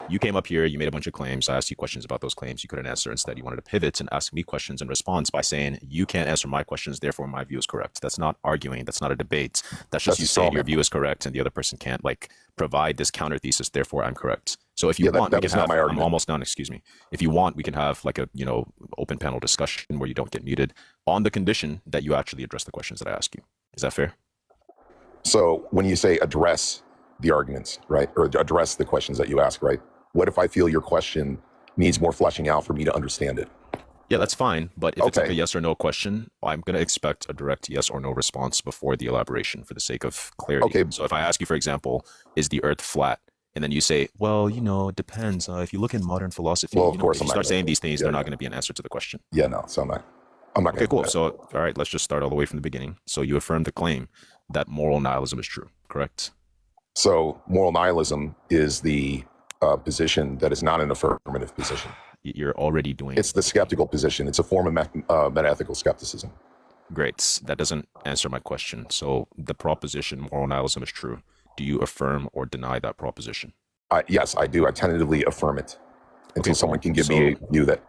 You came up here, you made a bunch of claims. I asked you questions about those claims. You couldn't answer. Instead, you wanted to pivot and ask me questions in response by saying, you can't answer my questions, therefore my view is correct. That's not arguing. That's not a debate. That's just That's you a saying straw your man. view is correct and the other person can't like provide this counter thesis, therefore I'm correct. So if you Yeah, want, that we was can not have, my I'm argument. almost done, excuse me. If you want, we can have like a, open panel discussion where you don't get muted on the condition that you actually address the questions that I ask you. Is that fair? So when you say address the arguments, right, or address the questions that you ask, right, what if I feel your question needs more fleshing out for me to understand it? Yeah, that's fine. But if it's like a Okay. yes or no question, I'm going to expect a direct yes or no response before the elaboration for the sake of clarity. Okay. So if I ask you, for example, is the earth flat? And then you say, well, it depends. If you look in modern philosophy, Well, of course, if I'm you not start gonna- saying these things, yeah, they're not yeah. going to be an answer to the question. Yeah, no. So I'm not Okay, gonna cool. do that. So, all right, let's just start all the way from the beginning. So you affirm the claim that moral nihilism is true, correct? So moral nihilism is the position that is not an affirmative position. You're already doing It's the skeptical position. It's a form of metaethical skepticism. great. That doesn't answer my question. So the proposition moral nihilism is true. Do you affirm or deny that proposition? Yes, I do. I tentatively affirm it until Okay, someone cool. can give me a view that.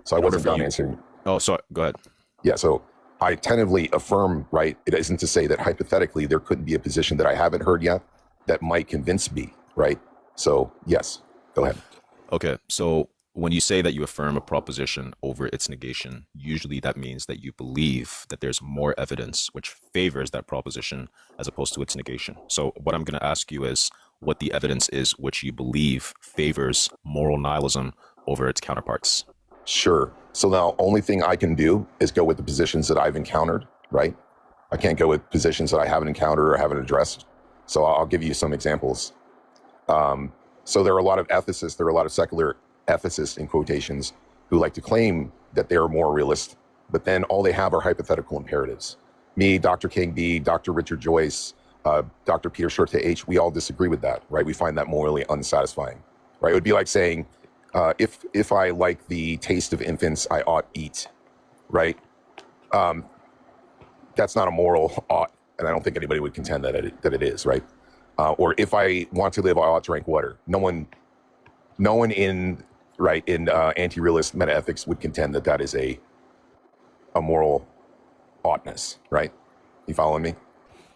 So I in order wasn't for done you- answering. Oh, sorry. Go ahead. Yeah, so I tentatively affirm, right? It isn't to say that hypothetically there couldn't be a position that I haven't heard yet that might convince me, right? So yes, go ahead. Okay, so when you say that you affirm a proposition over its negation, usually that means that you believe that there's more evidence which favors that proposition as opposed to its negation. So what I'm going to ask you is what the evidence is which you believe favors moral nihilism over its counterparts. Sure. So now only thing I can do is go with the positions that I've encountered, right? I can't go with positions that I haven't encountered or haven't addressed. So I'll give you some examples. So there are a lot of ethicists, there are a lot of secular ethicists in quotations who like to claim that they are more realist, but then all they have are hypothetical imperatives. Me, Dr. King B, Dr. Richard Joyce, Dr. Peter Shorte H, we all disagree with that, right? We find that morally unsatisfying, right? It would be like saying, if I like the taste of infants, I ought eat, right? That's not a moral ought, and I don't think anybody would contend that it is, right? Or if I want to live, I ought to drink water. No one in anti-realist metaethics would contend that that is a moral oughtness, right? You following me?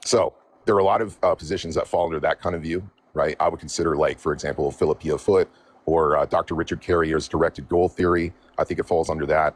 So there are a lot of positions that fall under that kind of view, right? I would consider, like, for example, Philip P. Foot or Dr. Richard Carrier's directed goal theory. I think it falls under that.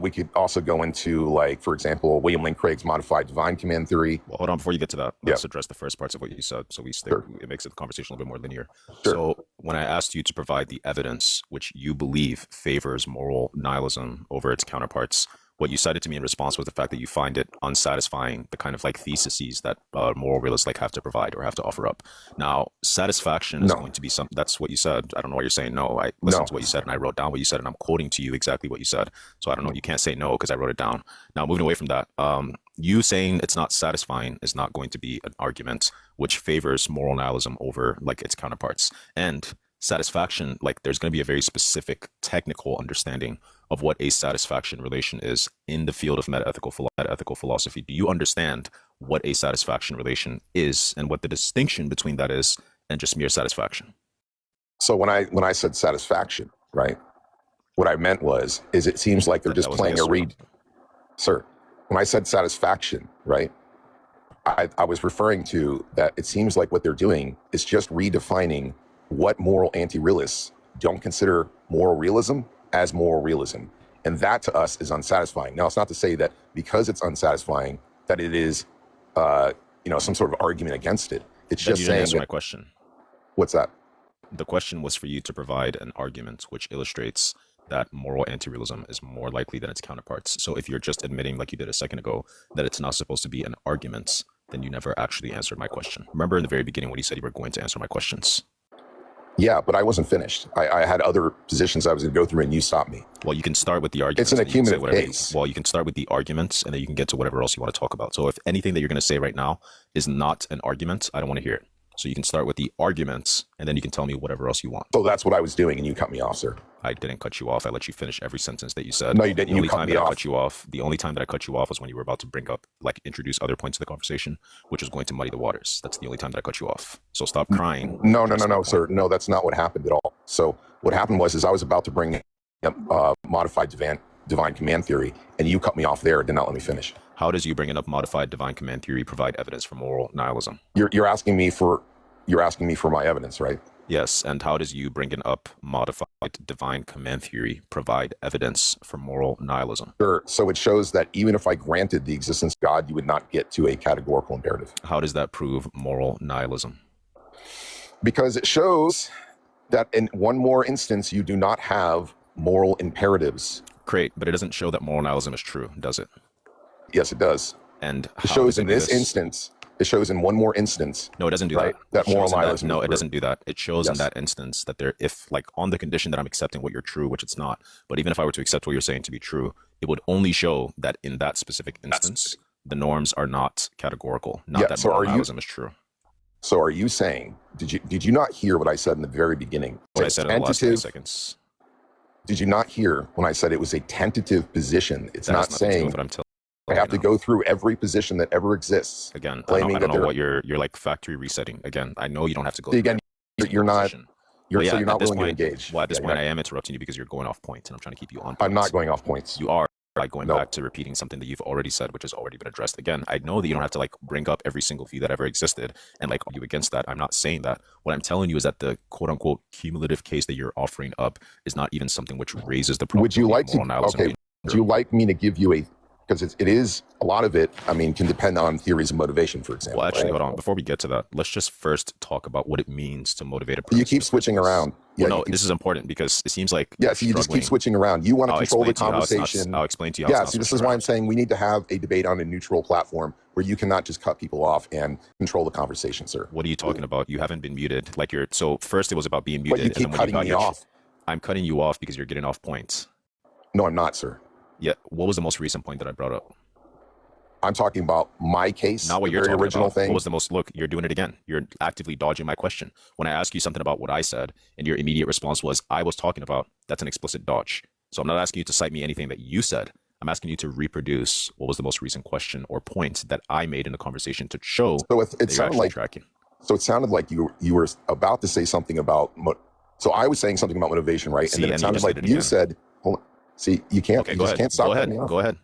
We could also go into, like, for example, William Lane Craig's modified divine command theory. Well, hold on, before you get to that, let's address the first parts of what you said, so it makes the conversation a little bit more linear. Sure. So when I asked you to provide the evidence which you believe favors moral nihilism over its counterparts, what you cited to me in response was the fact that you find it unsatisfying, the kind of like theses that moral realists like have to provide or have to offer up. Now, satisfaction is going to be something. That's what you said. I don't know why you're saying no. I listened to what you said and I wrote down what you said, and I'm quoting to you exactly what you said. So I don't know. You can't say no because I wrote it down. Now, moving away from that, you saying it's not satisfying is not going to be an argument which favors moral nihilism over like its counterparts. And satisfaction, like, there's going to be a very specific technical understanding of what a satisfaction relation is in the field of metaethical philosophy. Do you understand what a satisfaction relation is and what the distinction between that is and just mere satisfaction? So when I said satisfaction, right, what I meant is it seems like they're just playing a read. Sir, when I said satisfaction, right, I was referring to that it seems like what they're doing is just redefining what moral anti-realists don't consider moral realism as moral realism. And that to us is unsatisfying. Now, it's not to say that because it's unsatisfying that it is, some sort of argument against it. It's just you didn't saying answer that, my question. What's that? The question was for you to provide an argument which illustrates that moral anti-realism is more likely than its counterparts. So if you're just admitting, like you did a second ago, that it's not supposed to be an argument, then you never actually answered my question. Remember in the very beginning when you said you were going to answer my questions? Yeah, but I wasn't finished. I had other positions I was going to go through, and you stopped me. Well, you can start with the arguments. It's an accumulative case. Well, you can start with the arguments, and then you can get to whatever else you want to talk about. So if anything that you're going to say right now is not an argument, I don't want to hear it. So you can start with the arguments, and then you can tell me whatever else you want. So that's what I was doing, and you cut me off, sir. I didn't cut you off. I let you finish every sentence that you said. No, you didn't. The only You cut time me that I off. cut you off, the only time that I cut you off was when you were about to bring up, like, introduce other points of the conversation, which was going to muddy the waters. That's the only time that I cut you off. So stop crying. No, sir. No, that's not what happened at all. So what happened was I was about to bring up modified divine command theory, and you cut me off there. Did not let me finish. How does you bringing up modified divine command theory provide evidence for moral nihilism? You're asking me for my evidence, right? Yes, and how does you bringing up modified divine command theory provide evidence for moral nihilism? Sure. So it shows that even if I granted the existence of God, you would not get to a categorical imperative. How does that prove moral nihilism? Because it shows that in one more instance, you do not have moral imperatives. Great, but it doesn't show that moral nihilism is true, does it? Yes, it does. And it shows in this instance. It shows in one more instance. No, it doesn't do right? that. That moral nihilism. No, it doesn't do that. It shows in that instance that if like on the condition that I'm accepting what you're true, which it's not, but even if I were to accept what you're saying to be true, it would only show that in that specific instance, the norms are not categorical, not that moral nihilism is true. So are you saying, did you not hear what I said in the very beginning? What I said in the last 20 seconds. Did you not hear when I said it was a tentative position? It's not saying what I'm telling. I have to go through every position that ever exists. Again, I don't know what you're like factory resetting. Again, I know you don't have to go. Again, you're not. So you're not willing to engage. Well, at this point, I am interrupting you because you're going off point, and I'm trying to keep you on point. I'm not going off points. You are like going back to repeating something that you've already said, which has already been addressed. Again, I know that you don't have to like bring up every single view that ever existed and like argue against that. I'm not saying that. What I'm telling you is that the quote unquote cumulative case that you're offering up is not even something which raises the probability of moral nihilism. Okay. Would you like me to give you a? Because it is a lot of it, I mean, can depend on theories of motivation, for example. Well, actually, hold on. Before we get to that, let's just first talk about what it means to motivate a person. You keep switching around. Yeah, well, no, this is important because it seems like you just keep switching around. You want to control the conversation. I'll explain to you how yeah, see, this is why I'm saying we need to have a debate on a neutral platform where you cannot just cut people off and control the conversation, sir. What are you talking about? You haven't been muted. Like so first it was about being muted. But you keep cutting me off. I'm cutting you off because you're getting off points. No, I'm not, sir. Yeah, what was the most recent point that I brought up? I'm talking about my case, not what you're talking original about. Thing. What was the most? Look, you're doing it again. You're actively dodging my question. When I ask you something about what I said, and your immediate response was, "I was talking about," that's an explicit dodge. So I'm not asking you to cite me anything that you said. I'm asking you to reproduce what was the most recent question or point that I made in the conversation to show. So it sounded like tracking. So it sounded like you were about to say something about. So I was saying something about motivation, right? See, and then it sounded like you said, "Hold on." See, you can't. Okay, you go just ahead. Can't stop. Go ahead.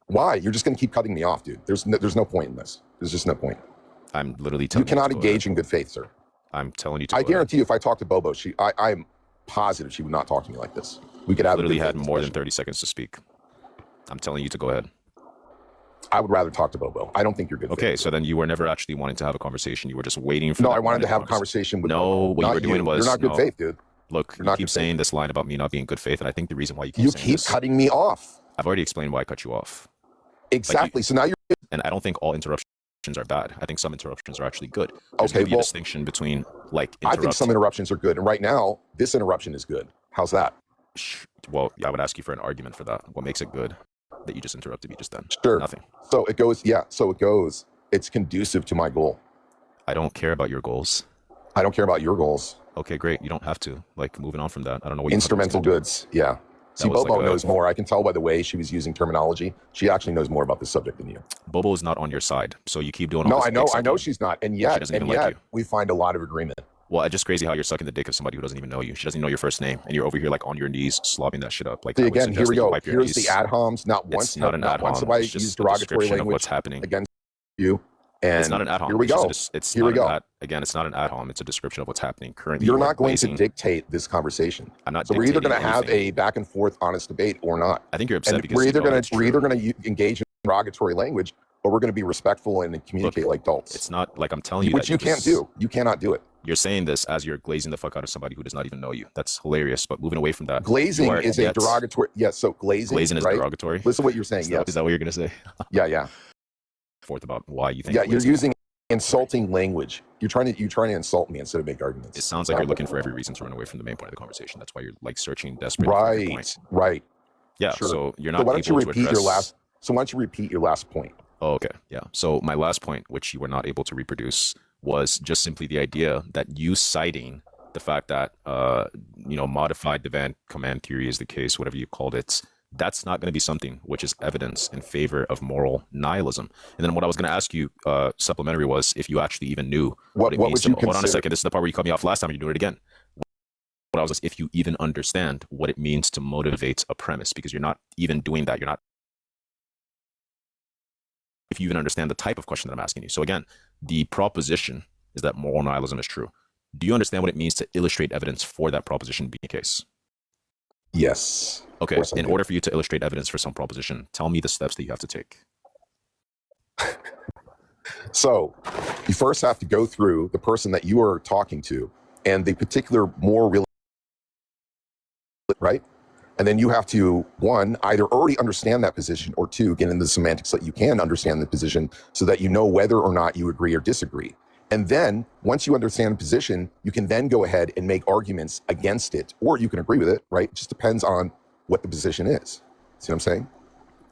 Why? You're just going to keep cutting me off, dude. There's no point in this. There's just no point. I'm literally telling you. You cannot engage in good faith, sir. I'm telling you to. I guarantee you, if I talk to Bobo, I'm positive she would not talk to me like this. We could have literally had more than 30 seconds to speak. I'm telling you to go ahead. I would rather talk to Bobo. I don't think you're good. Okay, so then you were never actually wanting to have a conversation. You were just waiting for. No, I wanted to have a conversation with. No, what you were doing was. You're not good faith, dude. Look, you keep saying this line about me not being good faith, and I think the reason why you keep cutting me off. I've already explained why I cut you off. Exactly. So now you're. And I don't think all interruptions are bad. I think some interruptions are actually good. There's going to be a distinction between like. I think some interruptions are good, and right now this interruption is good. How's that? Well, I would ask you for an argument for that. What makes it good that you just interrupted me just then? Sure. Nothing. So it goes. Yeah. So it goes. It's conducive to my goal. I don't care about your goals. I don't care about your goals. Okay, great. You don't have to. Like, moving on from that. I don't know what instrumental goods. Yeah. See, Bobo knows more. I can tell by the way she was using terminology. She actually knows more about this subject than you. Bobo is not on your side, so you keep doing. No, I know she's not, and yet, like we find a lot of agreement. Well, it's just crazy how you're sucking the dick of somebody who doesn't even know you. She doesn't even know your first name, and you're over here like on your knees, slobbing that shit up. Like, see, again, here we go. Here's the ad homs. Not once have I used derogatory language what's happening against you. And it's not an ad hom. Here we go. Here we go. Again, it's not an ad hom. It's a description of what's happening currently. You're not going to dictate this conversation. I'm not. So we're either going to have a back and forth, honest debate, or not. I think you're upset because we're either going to engage in derogatory language, or we're going to be respectful and communicate like adults. It's not like I'm telling you, which you can't do. You cannot do it. You're saying this as you're glazing the fuck out of somebody who does not even know you. That's hilarious. But moving away from that, glazing is a derogatory. Yes. So glazing is derogatory. Listen to what you're saying. Yes. Is that what you're going to say? Yeah. Forth about why you think. Yeah, you're using insulting language. You're trying to insult me instead of make arguments. It sounds like you're looking for every reason to run away from the main point of the conversation. That's why you're like searching desperately. Right. Yeah. Sure. So you're not. So why don't you repeat your last? So why don't you repeat your last point? Oh, okay. Yeah. So my last point, which you were not able to reproduce, was just simply the idea that you citing the fact that modified event command theory is the case, whatever you called it. That's not going to be something which is evidence in favor of moral nihilism. And then what I was going to ask you, supplementary, was if you actually even knew what it means to. Hold on a second. This is the part where you cut me off last time. You do it again. What I was, if you even understand what it means to motivate a premise, because you're not even doing that. You're not. If you even understand the type of question that I'm asking you. So again, the proposition is that moral nihilism is true. Do you understand what it means to illustrate evidence for that proposition being the case? Yes. Okay. In order for you to illustrate evidence for some proposition, tell me the steps that you have to take. So you first have to go through the person that you are talking to and the particular more real, right? And then you have to, one, either already understand that position, or two, get into the semantics so that you can understand the position so that you know whether or not you agree or disagree. And then once you understand the position, you can then go ahead and make arguments against it, or you can agree with it, right? It just depends on what the position is. See what I'm saying?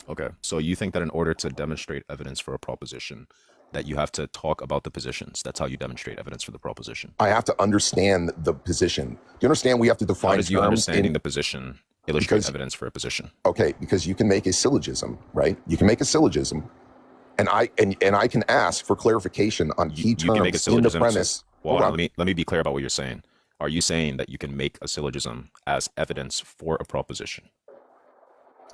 Okay. So you think that in order to demonstrate evidence for a proposition, that you have to talk about the positions. That's how you demonstrate evidence for the proposition. I have to understand the position. Do you understand we have to define How does you understanding the position illustrate evidence for a position? Okay, because you can make a syllogism, right? You can make a syllogism, and I can ask for clarification on key terms can make a syllogism in the premise. Well, let me be clear about what you're saying. Are you saying that you can make a syllogism as evidence for a proposition?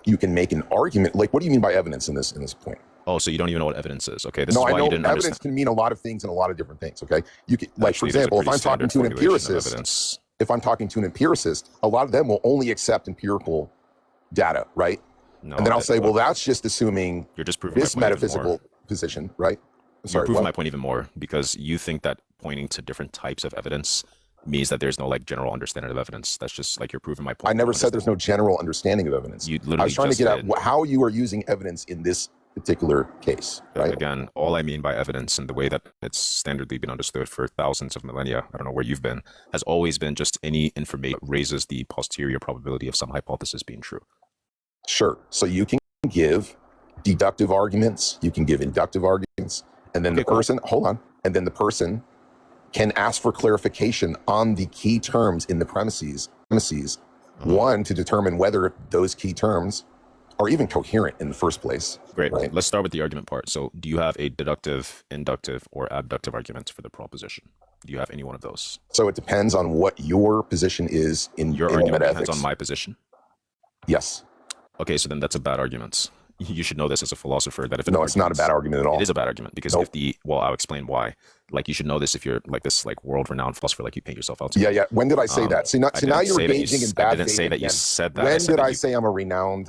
You can make an argument. Like, what do you mean by evidence in this point? Oh, so you don't even know what evidence is? Okay, this no, is why I know you didn't evidence understand. can mean a lot of things and a lot of different things. Okay, you can, like, Actually, for example, if I'm talking to an empiricist, a lot of them will only accept empirical data, right? No, and then I'll say, well, that's just assuming you're just proving this metaphysical position, right? You're proving my point even more, because you think that pointing to different types of evidence means that there's no like general understanding of evidence. That's just like you're proving my point. I never said there's no general understanding of evidence. You literally I was trying to get did. at how you are using evidence in this particular case, right? Again, all I mean by evidence, and the way that it's standardly been understood for thousands of millennia, I don't know where you've been, has always been just any information that raises the posterior probability of some hypothesis being true. Sure. So you can give deductive arguments, you can give inductive arguments, and then the person can ask for clarification on the key terms in the premises, one, to determine whether those key terms are even coherent in the first place. Great. Right? Let's start with the argument part. So do you have a deductive, inductive, or abductive argument for the proposition? Do you have any one of those? So it depends on what your position is in your argument depends on my position? Yes. Okay, so then that's a bad argument. You should know this as a philosopher, that if it's not a bad argument at all. It is a bad argument, because I'll explain why. Like, you should know this if you're like this like world-renowned philosopher, like you paint yourself out to. Yeah. When did I say that? See, now you're engaging in bad faith. I didn't say that you said that. When did I say I'm a world-renowned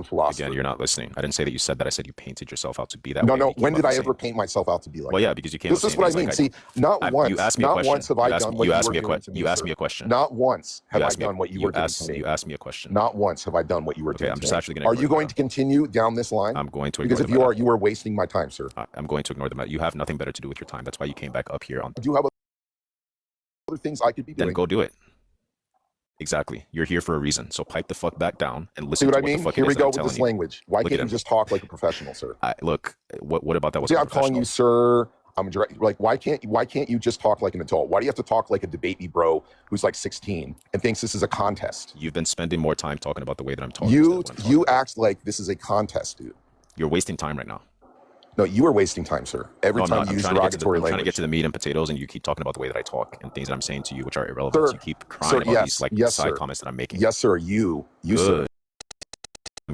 philosopher? Again, you're not listening. I didn't say that you said that. I said you painted yourself out to be that. No. When did I ever paint myself out to be like? Well, yeah, because you came. This is what I mean. See, not once have I done what you were doing to me. You asked me a question. Not once have I done what you were doing to me. You asked me a question. Not once have I done what you were doing to me. I'm just actually going to. Are you going to continue down this line? I'm going to. Because if you are wasting my time, sir. I'm going to ignore them. You have nothing better to do with your time. That's why you came back up here. Do you have other things I could be doing? Then go do it. Exactly. You're here for a reason. So pipe the fuck back down and listen. See what to I mean? The fuck Here we go with this this language. Why can't you just talk like a professional, sir? Look, what about that? See, I'm calling you sir. I'm like, why can't you just talk like an adult? Why do you have to talk like a debate me bro who's like 16 and thinks this is a contest? You've been spending more time talking about the way that I'm talking. You act like this is a contest, dude. You're wasting time right now. No, you are wasting time, sir. Every time you use derogatory language. I'm trying to get to the meat and potatoes, and you keep talking about the way that I talk and things that I'm saying to you, which are irrelevant. Sir, you keep crying about these like side comments that I'm making. Yes, sir. You sir,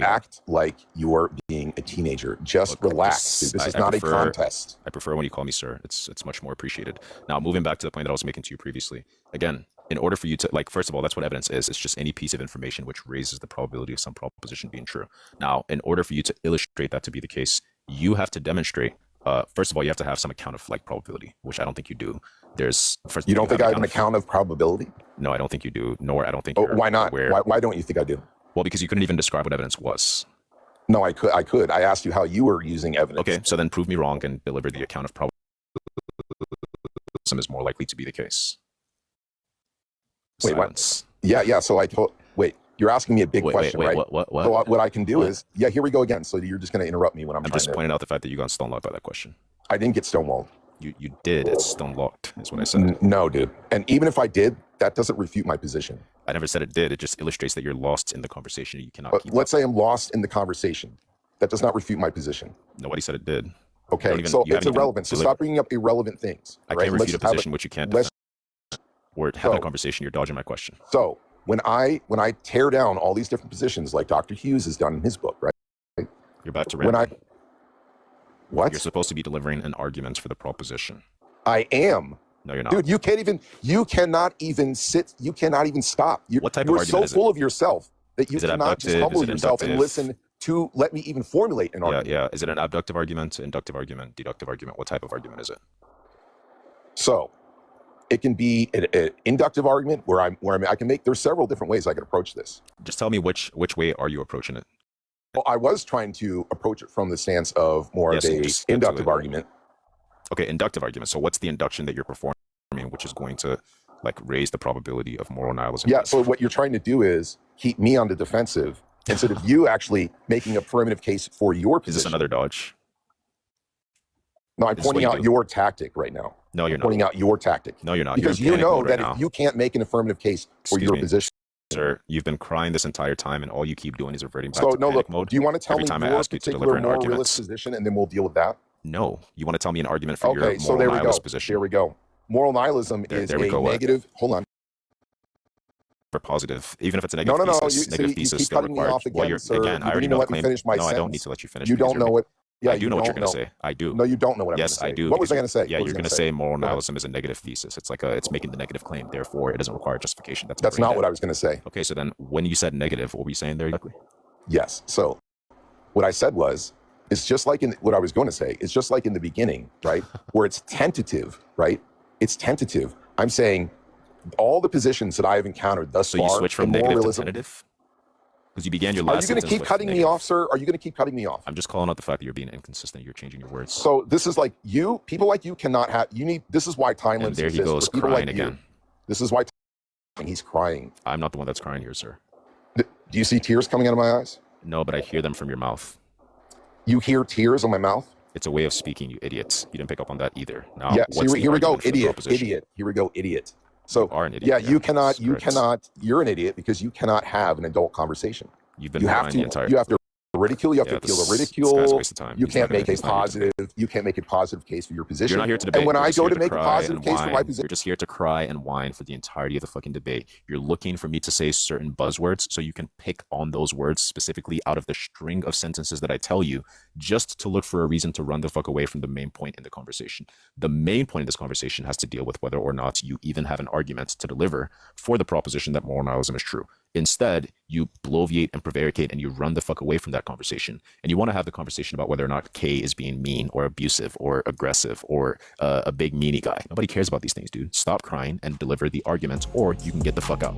act like you are being a teenager. Just relax. This is not a contest. I prefer when you call me sir. It's much more appreciated. Now, moving back to the point that I was making to you previously. Again, in order for you to, like, first of all, that's what evidence is. It's just any piece of information which raises the probability of some proposition being true. Now, in order for you to illustrate that to be the case, you have to demonstrate. First of all, you have to have some account of like probability, which I don't think you do. You don't think I have an account of probability? No, I don't think you do. Nor I don't think. Why not? Why don't you think I do? Well, because you couldn't even describe what evidence was. No, I could. I asked you how you were using evidence. Okay, so then prove me wrong and deliver the account of probability is more likely to be the case. Wait, what? Yeah. So you're asking me a big question, right? What? So what I can do is, here we go again. So you're just going to interrupt me when I'm just pointing out the fact that you got stonewalled by that question. I didn't get stonewalled. You did. It's still unlocked, is what I said. No, dude. And even if I did, that doesn't refute my position. I never said it did. It just illustrates that you're lost in the conversation. You cannot But keep let's up. say I'm lost in the conversation. That does not refute my position. Nobody said it did. Okay, so it's irrelevant. So stop bringing up irrelevant things. I right? can't refute a position which you can't defend. We're having a conversation. You're dodging my question. So when I tear down all these different positions, like Dr. Hughes has done in his book, right? You're about to rant. What? You're supposed to be delivering an argument for the proposition. I am. No, you're not. Dude, you cannot even stop. What type of argument is it? You're so full of yourself that you cannot just humble yourself and listen to let me even formulate an argument. Yeah. Is it an abductive argument, inductive argument, deductive argument? What type of argument is it? So it can be an inductive argument where I can make, there's several different ways I can approach this. Just tell me which way are you approaching it? Well, I was trying to approach it from the stance of more of a inductive argument. Okay, inductive argument. So what's the induction that you're performing, which is going to like raise the probability of moral nihilism? Yeah, so what you're trying to do is keep me on the defensive instead of you actually making a affirmative case for your position. Is this another dodge? No, I'm pointing out your tactic right now. No, you're not. Pointing out your tactic. No, you're not. Because you know that if you can't make an affirmative case for your position. Sir, you've been crying this entire time, and all you keep doing is reverting back to panic mode. Do you want to tell every me time I your ask you to particular deliver an moral argument? realist position, and then we'll deal with that? No. You want to tell me an argument for your Okay, so moral there we nihilist go. position? There we go. Moral nihilism is a negative. Hold on. For positive, even if it's a negative thesis, negative thesis still required. Well, again, I already know the claim. No, I don't need to let you finish. You don't know what. Yeah, I do know what you're going to say. I do. No, you don't know what I'm going to say. Yes, I do. What was I going to say? Yeah, you're going to say moral nihilism is a negative thesis. It's like it's making the negative claim. Therefore, it doesn't require justification. That's not what I was going to say. Okay, so then when you said negative, what were you saying there exactly? Yes. So what I said was, it's just like in what I was going to say. It's just like in the beginning, right? Where it's tentative, right? It's tentative. I'm saying all the positions that I have encountered thus far. So you switch from negative to tentative? Because you began your last sentence. Are you going to keep cutting me off, sir? Are you going to keep cutting me off? I'm just calling out the fact that you're being inconsistent. You're changing your words. So this is like people like you cannot have, this is why time limits exist. There he goes crying again. This is why he's crying. I'm not the one that's crying here, sir. Do you see tears coming out of my eyes? No, but I hear them from your mouth. You hear tears on my mouth? It's a way of speaking, you idiots. You didn't pick up on that either. Now, yeah, here we go, idiot. Here we go, idiot. So you are an idiot. Yeah, you're an idiot because you cannot have an adult conversation. You've been crying the entire time. You have to ridicule. You have to feel the ridicule. This guy's a waste of time. You can't make a positive. You can't make a positive case for your position. You're not here to debate. And when I go to make a positive case for my position, you're just here to cry and whine for the entirety of the fucking debate. You're looking for me to say certain buzzwords so you can pick on those words specifically out of the string of sentences that I tell you, just to look for a reason to run the fuck away from the main point in the conversation. The main point of this conversation has to deal with whether or not you even have an argument to deliver for the proposition that moral nihilism is true. Instead, you bloviate and prevaricate and you run the fuck away from that conversation. And you want to have the conversation about whether or not K is being mean or abusive or aggressive or a big meanie guy. Nobody cares about these things, dude. Stop crying and deliver the argument, or you can get the fuck out.